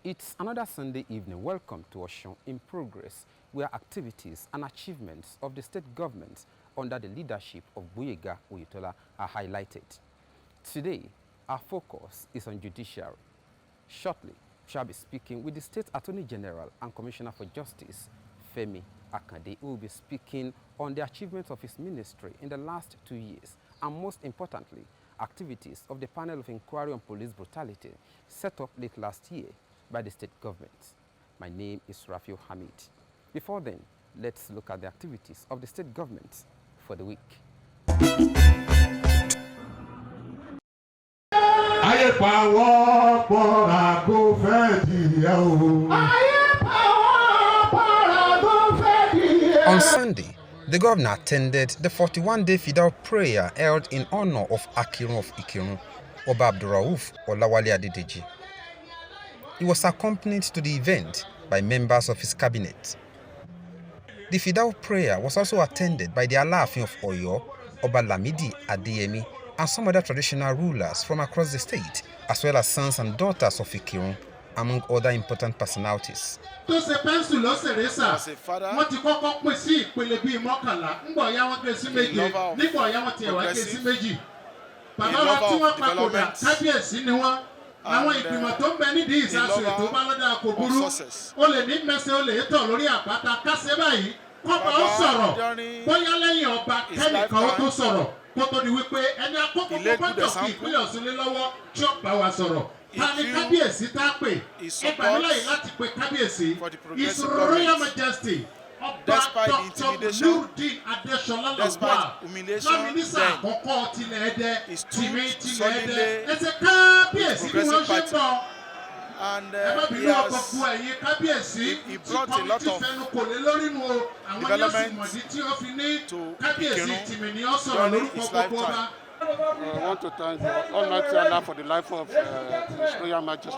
It's another Sunday evening. Welcome to Osun in Progress, where activities and achievements of the state government under the leadership of Gboyega Oyetola are highlighted. Today, our focus is on judiciary. Shortly, we shall be speaking with the State Attorney General and Commissioner for Justice, Femi Akande, who will be speaking on the achievements of his ministry in the last 2 years, and most importantly, activities of the panel of inquiry on police brutality set up late last year by the state government. My name is Rafiu Hamid. Before then, let's look at the activities of the state government for the week. On Sunday, the governor attended the 41-day fidal prayer held in honor of Akirun of Ikirun, Oba Abdurrauf Olawale Adedeji. He was accompanied to the event by members of his cabinet. The fidal prayer was also attended by the Alaafin of Oyo, Oba Lamidi Adeyemi, and some other traditional rulers from across the state, as well as sons and daughters of Ikirun, among other important personalities. Àwọn ìgbìmọ̀ tó ń bẹ nídìí ìsàsùn ètò bá lọ́dà kò burú ó lè ní mẹ́sẹ̀ ó lè tọ̀ lórí àpáta kásẹ̀ báyìí kọ́ba ó sọ̀rọ̀ bóyá lẹ́yìn ọba kẹ́nìkan ó tó sọ̀rọ̀ kó tó di wípé ẹni akókó gbọ́dọ̀ kí ìpínlẹ̀ Ọ̀ṣun lé lọ́wọ́ tí ó bá wa sọ̀rọ̀ ta ni kábíyèsí tá a pè ẹgbàmíláyè láti pe kábíyèsí His Royal Majesty Ọba Dr. Nurudeen Adesola Lawal lámínísà àkọ́kọ́ tilẹ̀ ẹ̀dẹ́ tìmí tilẹ̀ ẹ̀dẹ́ ẹsẹ̀ kábíyèsí ni wọ́n ṣe bọ̀. And he brought a lot of development to Ikirun during his lifetime. I want to thank Almighty Allah for the life of His Royal Majesty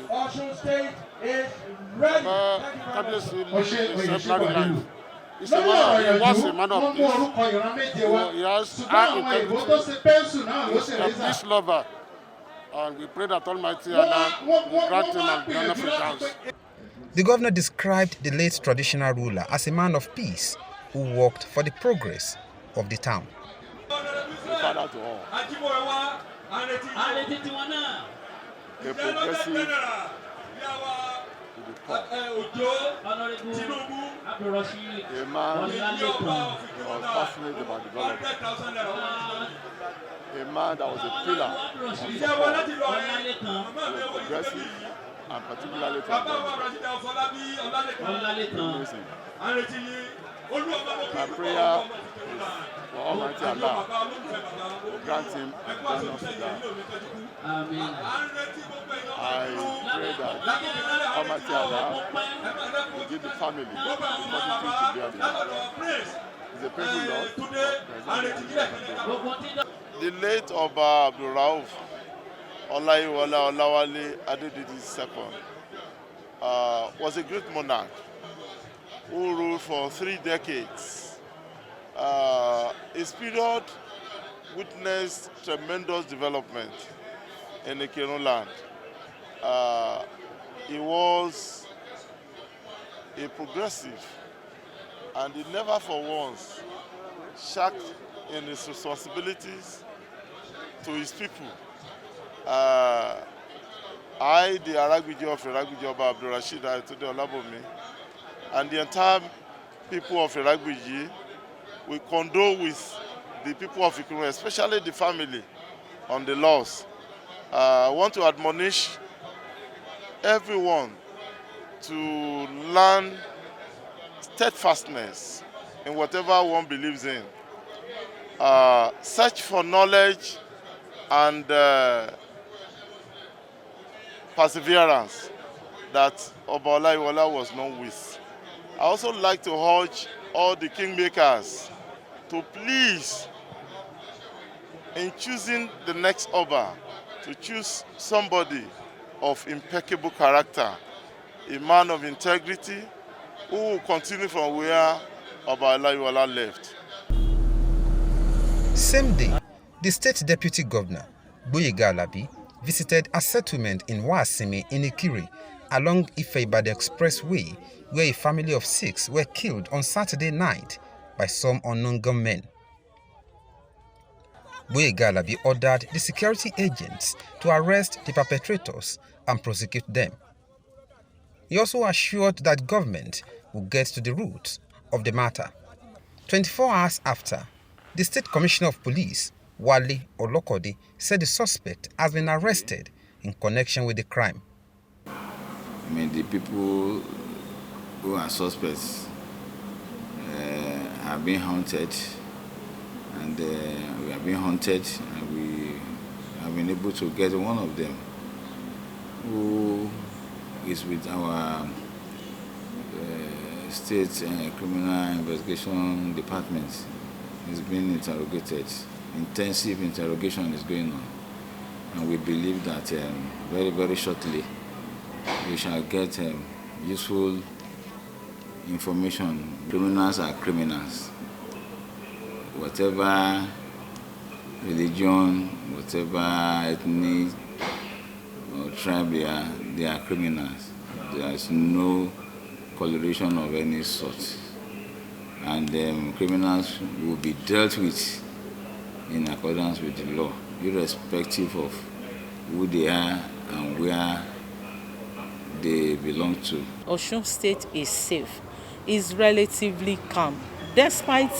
Osun State is ready. He's a man, he was a man of peace. He has high integrity. He's a peace lover. And we pray that Almighty Allah will grant him and grant him house. The governor described the late traditional ruler as a man of peace who worked for the progress of the town. Father to all. A progressive to the poor. A man who was passionate about development. A man that was a pillar of support, progressive and particularly my prayer is for Almighty Allah to grant him and grant us that. I pray that Almighty Allah will give the family the opportunity to bear the Lord. He's a painful Lord. The late Oba Abdurrauf Olawale Adedeji II was a great monarch who ruled for 3 decades. His period witnessed tremendous development in the Ikirun land. He was a progressive, and he never for once shirked in his responsibilities to his people. I, the Aragbiji of Aragbiji Oba Abdulrasheed Ayotunde Olabomi, and the entire people of Aragbiji, we condole with the people of Ikirun, especially the family, on the loss. I want to admonish everyone to learn steadfastness in whatever one believes in. Search for knowledge and perseverance that Oba Olaiwola was known with. I also like to urge all the kingmakers to please, in choosing the next Oba, to choose somebody of impeccable character, a man of integrity, who will continue from where Oba Olaiwola left. Same day, the state deputy governor, Gboyega Alabi, visited a settlement in Wasimi in Ikiri along Ife-Ibadan Expressway, where a family of 6 were killed on Saturday night by some unknown gunmen. Boyega Alabi ordered the security agents to arrest the perpetrators and prosecute them. He also assured that government will get to the root of the matter. 24 hours after, the State Commissioner of Police, Wale Olokode, said the suspect has been arrested in connection with the crime. I mean, the people who are suspects have been hunted, and we have been hunted, and we have been able to get one of them who is with our state criminal investigation department. He's being interrogated. Intensive interrogation is going on, and we believe that very, very shortly we shall get useful information. Criminals are criminals. Whatever religion, whatever ethnic or tribe they are criminals. There is no coloration of any sort. And criminals will be dealt with in accordance with the law, irrespective of who they are and where they belong to. Osun State is safe, is relatively calm. Despite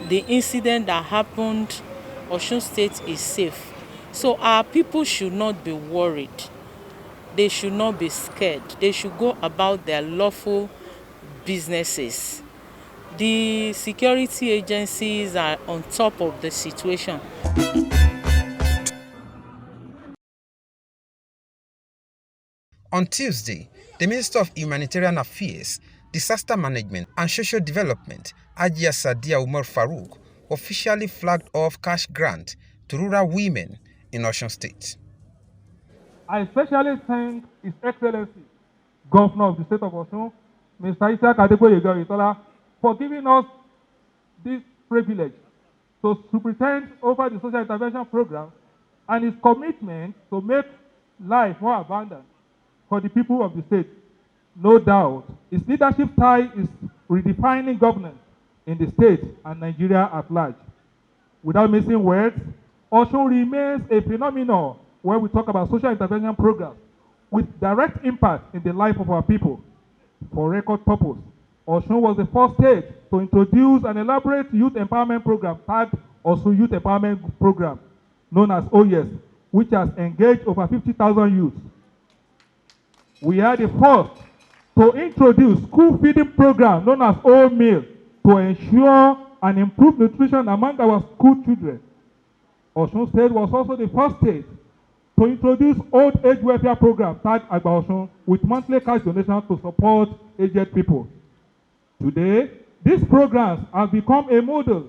the incident that happened, Osun State is safe. So our people should not be worried. They should not be scared. They should go about their lawful businesses. The security agencies are on top of the situation. On Tuesday, the Minister of Humanitarian Affairs, Disaster Management and Social Development, Ajia Sadia Umar Farouk, officially flagged off cash grant to rural women in Osun State. I especially thank His Excellency, Governor of the State of Osun, Mr. Femi Akande, for giving us this privilege to superintend over the social intervention program and his commitment to make life more abundant for the people of the state. No doubt, his leadership style is redefining governance in the state and Nigeria at large. Without missing words, Osun remains a phenomenon where we talk about social intervention programs with direct impact in the life of our people. For record purpose, Osun was the first state to introduce an elaborate youth empowerment program tagged Osun Youth Empowerment Program, known as OYES, which has engaged over 50,000 youths. We are the first to introduce school feeding program known as Old Meal to ensure and improve nutrition among our school children. Osun State was also the first state to introduce old age welfare program tagged Agba Osun with monthly cash donations to support aged people. Today, these programs have become a model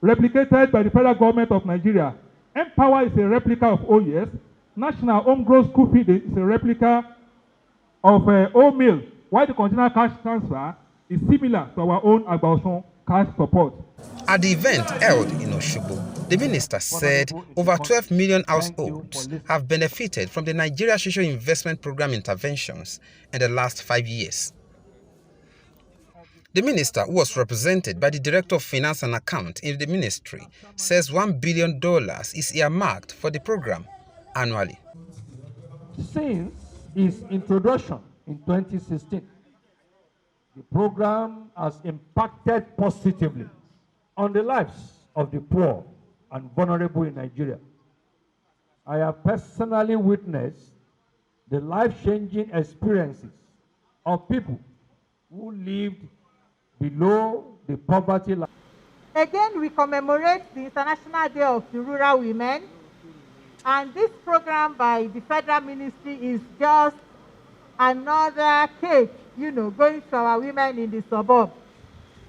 replicated by the federal government of Nigeria. Empower is a replica of OYES. National Homegrown School Feeding is a replica of Old Meal, while the continual cash transfer is similar to our own Agba Osun cash support. At the event held in Osogbo, the minister said over 12 million households have benefited from the Nigeria Social Investment Program interventions in the last 5 years. The minister, who was represented by the Director of Finance and Account in the ministry, says $1 billion is earmarked for the program annually. Since its introduction in 2016, the program has impacted positively on the lives of the poor and vulnerable in Nigeria. I have personally witnessed the life-changing experiences of people who lived below the poverty line. Again, we commemorate the International Day of the Rural Women, and this program by the federal ministry is just another cake, going to our women in the suburb.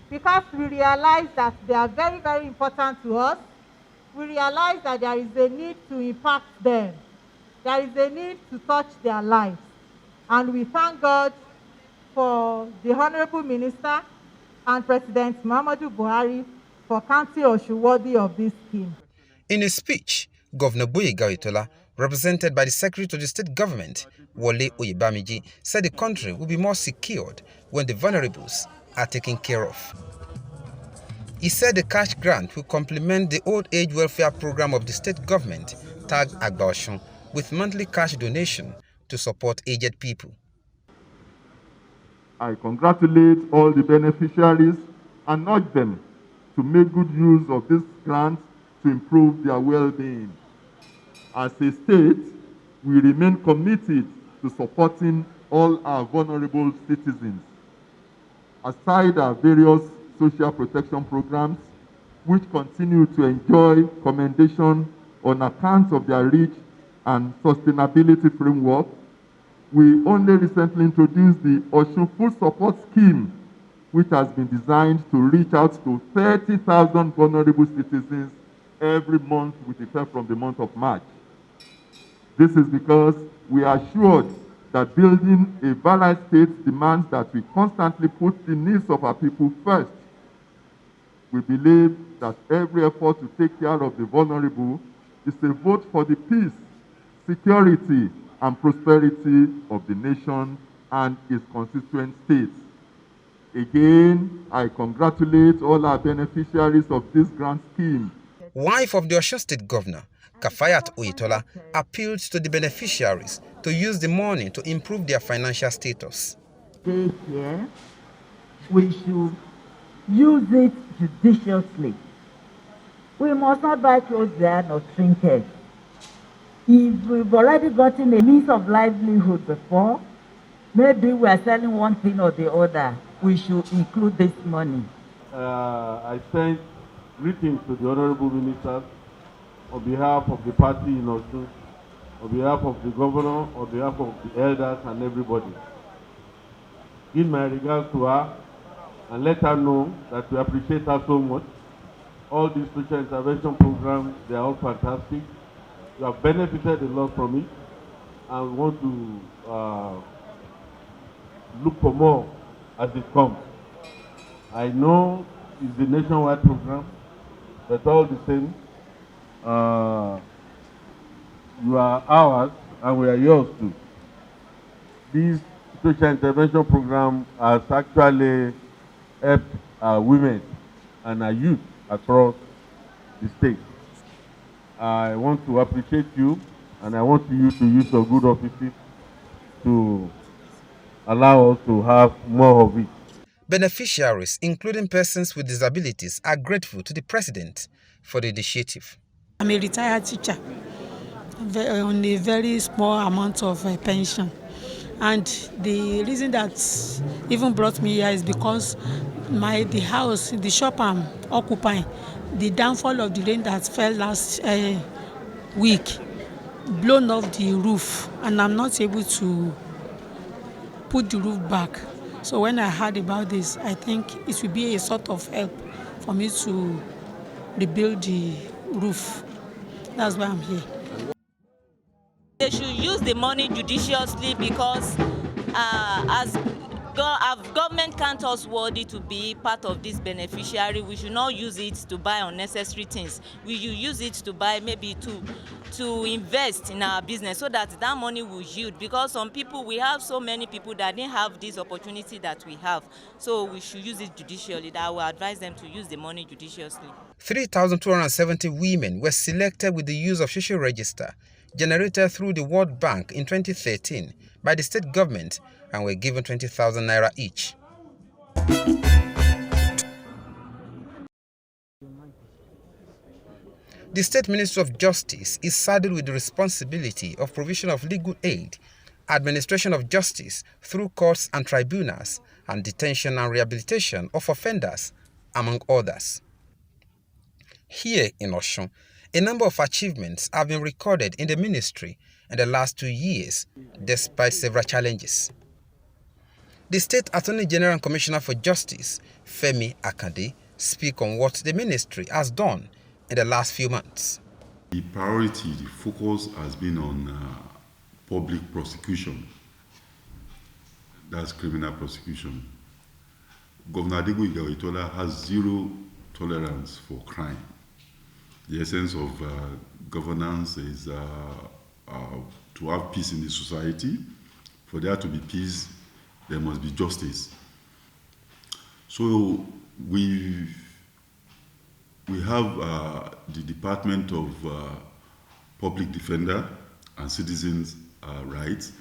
Because we realize that they are very, very important to us. We realize that there is a need to impact them. There is a need to touch their lives. And we thank God for the Honorable Minister and President Muhammadu Buhari for counting Osun worthy of this scheme. In his speech, Governor Boyega Oyetola represented by the Secretary to the State Government, Wole Oyebamiji, said the country will be more secured when the vulnerables are taken care of. He said the cash grant will complement the old age welfare program of the state government, tagged Agba Osun, with monthly cash donation to support aged people. I congratulate all the beneficiaries and urge them to make good use of this grant to improve their well-being. As a state, we remain committed to supporting all our vulnerable citizens. Aside our various social protection programs, which continue to enjoy commendation on account of their rich and sustainability framework, we only recently introduced the Osun Food Support Scheme, which has been designed to reach out to 30,000 vulnerable citizens every month with effect from the month of March. This is because we are assured that building a balanced state demands that we constantly put the needs of our people first. We believe that every effort to take care of the vulnerable is a vote for the peace, security, and prosperity of the nation and its constituent states. Again, I congratulate all our beneficiaries of this grant scheme. Wife of the Osun State Governor, Kafayat Oyetola, appealed to the beneficiaries to use the money to improve their financial status. Here, we should use it judiciously. We must not buy clothes there nor trinkets. If we've already gotten a means of livelihood before, maybe we are selling one thing or the other. We should include this money. I send greetings to the honorable ministers on behalf of the party in Osun, on behalf of the governor, on behalf of the elders and everybody. Give my regards to her and let her know that we appreciate her so much. All these social intervention programs, they are all fantastic. We have benefited a lot from it, and we want to look for more as it comes. I know it's a nationwide program, but all the same, you are ours and we are yours too. This social intervention program has actually helped our women and our youth across the state. I want to appreciate you, and I want you to use your good offices to allow us to have more of it. Beneficiaries, including persons with disabilities, are grateful to the President for the initiative. I'm a retired teacher on a very small amount of pension. And the reason that even brought me here is because the house, the shop I'm occupying, the downfall of the rain that fell last week blown off the roof, and I'm not able to put the roof back. So when I heard about this, I think it will be a sort of help for me to rebuild the roof. That's why I'm here. They should use the money judiciously because as government count us worthy to be part of this beneficiary, we should not use it to buy unnecessary things. We should use it to buy, maybe to invest in our business so that that money will yield. Because some people, we have so many people that didn't have this opportunity that we have. So we should use it judiciously. That I will advise them to use the money judiciously. 3,270 women were selected with the use of social register generated through the World Bank in 2013 by the state government and were given 20,000 naira each. The State Ministry of Justice is saddled with the responsibility of provision of legal aid, administration of justice through courts and tribunals, and detention and rehabilitation of offenders, among others. Here in Osun, a number of achievements have been recorded in the ministry in the last 2 years, despite several challenges. The State Attorney General and Commissioner for Justice, Femi Akande, speak on what the ministry has done in the last few months. The priority, the focus has been on public prosecution. That's criminal prosecution. Governor Adegboyega Oyetola has zero tolerance for crime. The essence of governance is to have peace in the society. For there to be peace, there must be justice. So we have the Department of Public Defender and Citizens' Rights.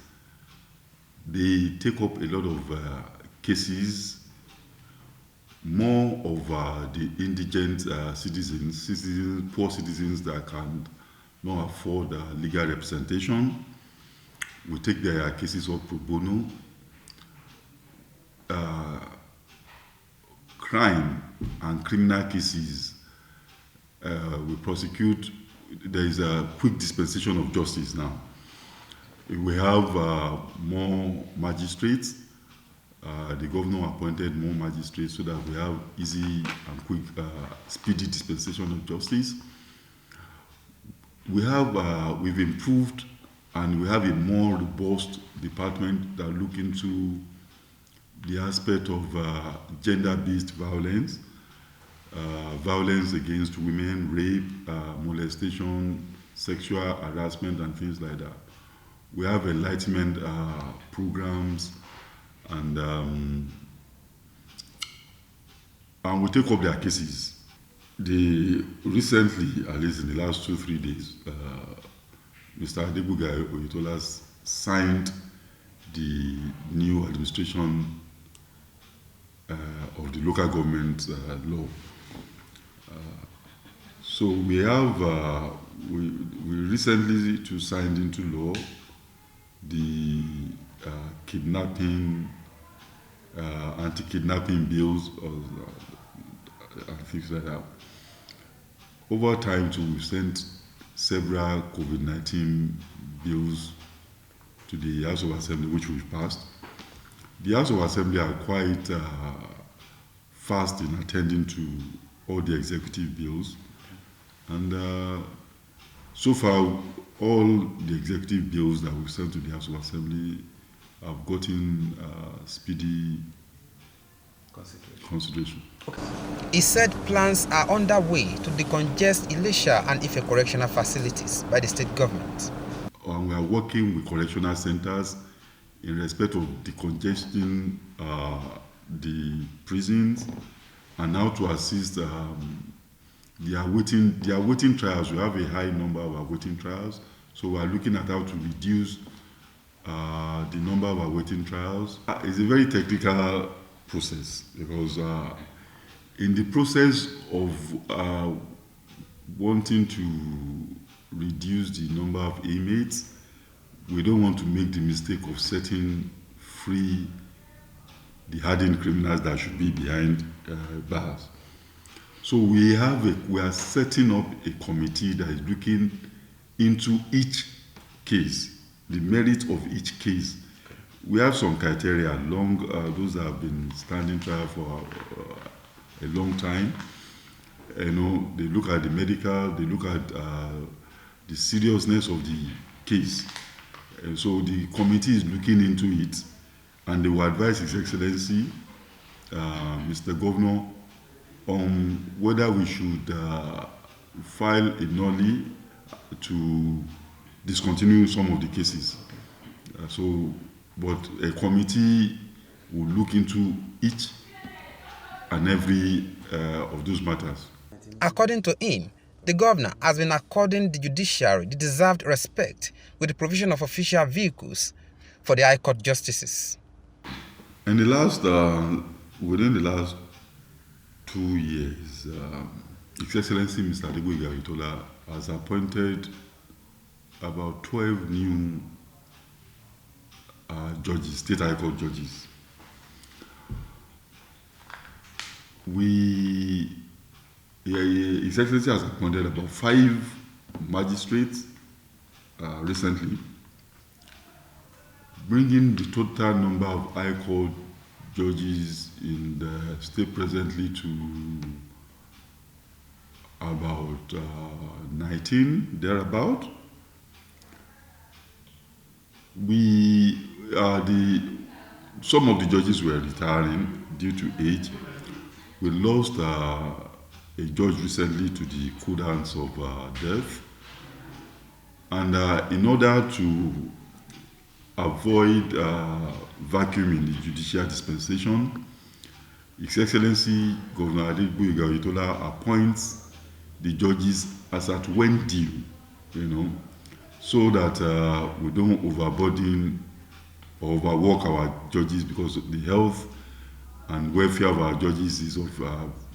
They take up a lot of cases, more of the indigent citizens, poor citizens that can not afford legal representation. We take their cases up pro bono. Crime and criminal cases, we prosecute. There is a quick dispensation of justice now. We have more magistrates. The governor appointed more magistrates so that we have easy and quick, speedy dispensation of justice. We've improved, and we have a more robust department that look into the aspect of gender-based violence, violence against women, rape, molestation, sexual harassment, and things like that. We have enlightenment programs, and we take up their cases. Recently, at least in the last 2-3 days, Mr. Adegboga Oyetola signed the new administration of the local government law. So we have, we recently too signed into law the kidnapping, anti-kidnapping bills, and things like that. Over time too, we've sent several COVID-19 bills to the House of Assembly, which we've passed. The House of Assembly are quite fast in attending to all the executive bills, and so far all the executive bills that we've sent to the House of Assembly have gotten speedy consideration. Okay. He said plans are underway to decongest Ilesha and Ife correctional facilities by the state government. And we are working with correctional centers in respect of decongesting the prisons, and how to assist the awaiting trials. We have a high number of awaiting trials, so we are looking at how to reduce the number of awaiting trials. It's a very technical process, because in the process of wanting to reduce the number of inmates, we don't want to make the mistake of setting free the hardened criminals that should be behind bars. So we are setting up a committee that is looking into each case, the merit of each case. We have some criteria, those that have been standing trial for a long time. You know, they look at the medical, they look at the seriousness of the case. And so the committee is looking into it, and they will advise His Excellency, Mr. Governor, on whether we should file a nollie to discontinue some of the cases. But a committee will look into each and every of those matters. According to him, the governor has been according the judiciary the deserved respect with the provision of official vehicles for the High Court justices. In the last, within the last 2 years, His Excellency Mr. Adegboga Oyetola has appointed about 12 new judges, state High Court judges. His Excellency has appointed about 5 magistrates recently, bringing the total number of High Court judges in the state presently to about 19, thereabout. Some of the judges were retiring due to age. We lost a judge recently to the cold hands of death. And in order to avoid vacuum in the judicial dispensation, His Excellency Governor Adegboyega Oyetola appoints the judges as at when due, so that we don't overburden or overwork our judges, because the health and welfare of our judges is of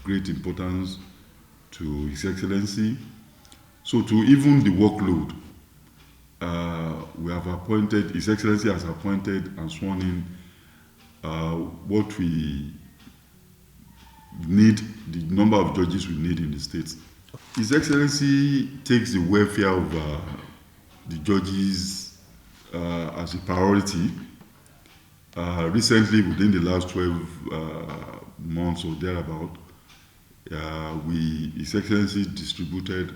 great importance to His Excellency. So to even the workload, we have appointed, His Excellency has appointed and sworn in what we need, the number of judges we need in the state. His Excellency takes the welfare of the judges as a priority. Recently, within the last 12 months or thereabout, His Excellency distributed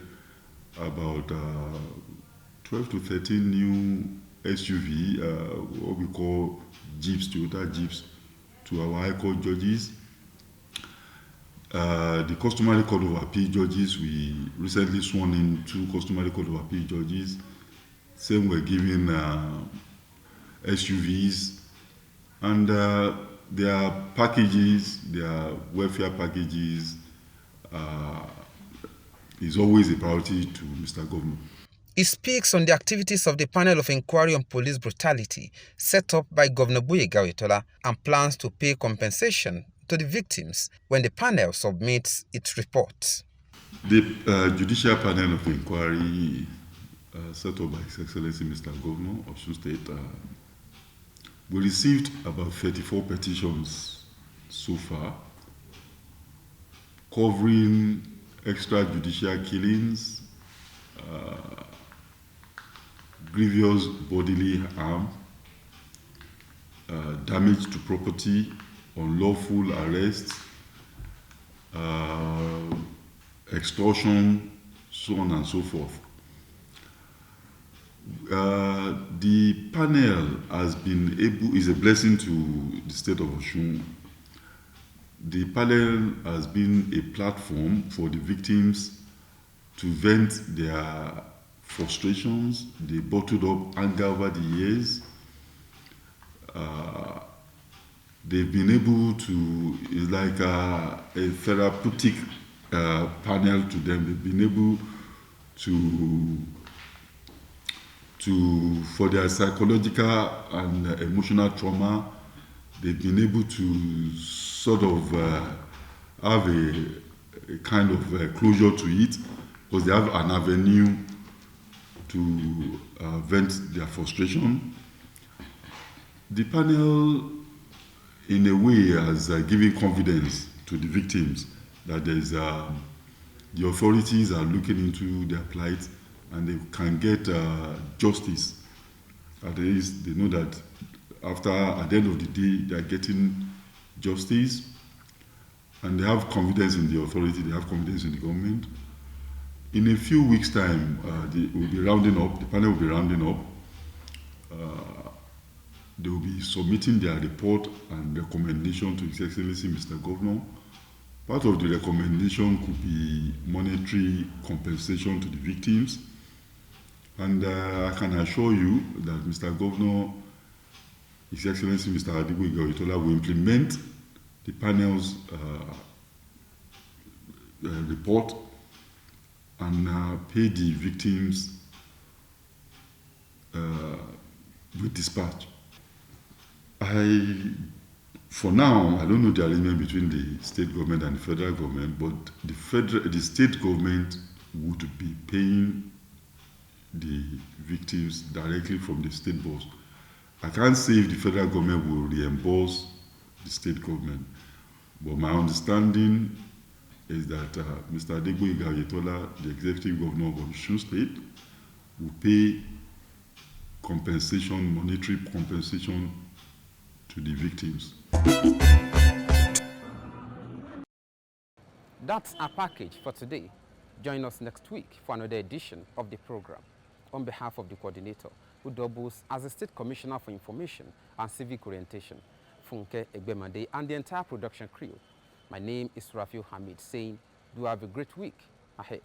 about 12 to 13 new SUV, what we call Jeeps, Toyota Jeeps, to our High Court judges. The customary Court of Appeal judges, we recently sworn in 2 customary Court of Appeal judges. Same, we're giving SUVs, and their packages, their welfare packages, is always a priority to Mr. Governor. He speaks on the activities of the panel of inquiry on police brutality set up by Governor Gboyega Oyetola and plans to pay compensation to the victims when the panel submits its report. The judicial panel of inquiry set up by His Excellency Mr. Governor of Osun State, we received about 34 petitions so far, covering extrajudicial killings, grievous bodily harm, damage to property, unlawful arrest, extortion, so on and so forth. The panel has been able, is a blessing to the state of Osun. The panel has been a platform for the victims to vent their frustrations, they bottled up anger over the years. They've been able to, it's like a therapeutic panel to them. They've been able to, for their psychological and emotional trauma, they've been able to sort of have a kind of closure to it, because they have an avenue to vent their frustration. The panel, in a way, has given confidence to the victims that there is the authorities are looking into their plight and they can get justice. At least they know that at the end of the day, they are getting justice, and they have confidence in the authority, they have confidence in the government. In a few weeks' time, they will be rounding up, the panel will be rounding up. They will be submitting their report and recommendation to His Excellency Mr. Governor. Part of the recommendation could be monetary compensation to the victims. And I can assure you that Mr. Governor, His Excellency Mr. Adegboyega Oyetola, will implement the panel's report and pay the victims with dispatch. For now, I don't know the arrangement between the state government and the federal government, but the state government would be paying the victims directly from the state boss. I can't say if the federal government will reimburse the state government, but my understanding is that Mr. Adegboyega Oyetola, the executive governor of Osun State, will pay compensation, monetary compensation to the victims. That's our package for today. Join us next week for another edition of the program. On behalf of the coordinator, who doubles as the State Commissioner for Information and Civic Orientation, Funke Egbemade, and the entire production crew, my name is Rafiu Hamid, saying do have a great week ahead.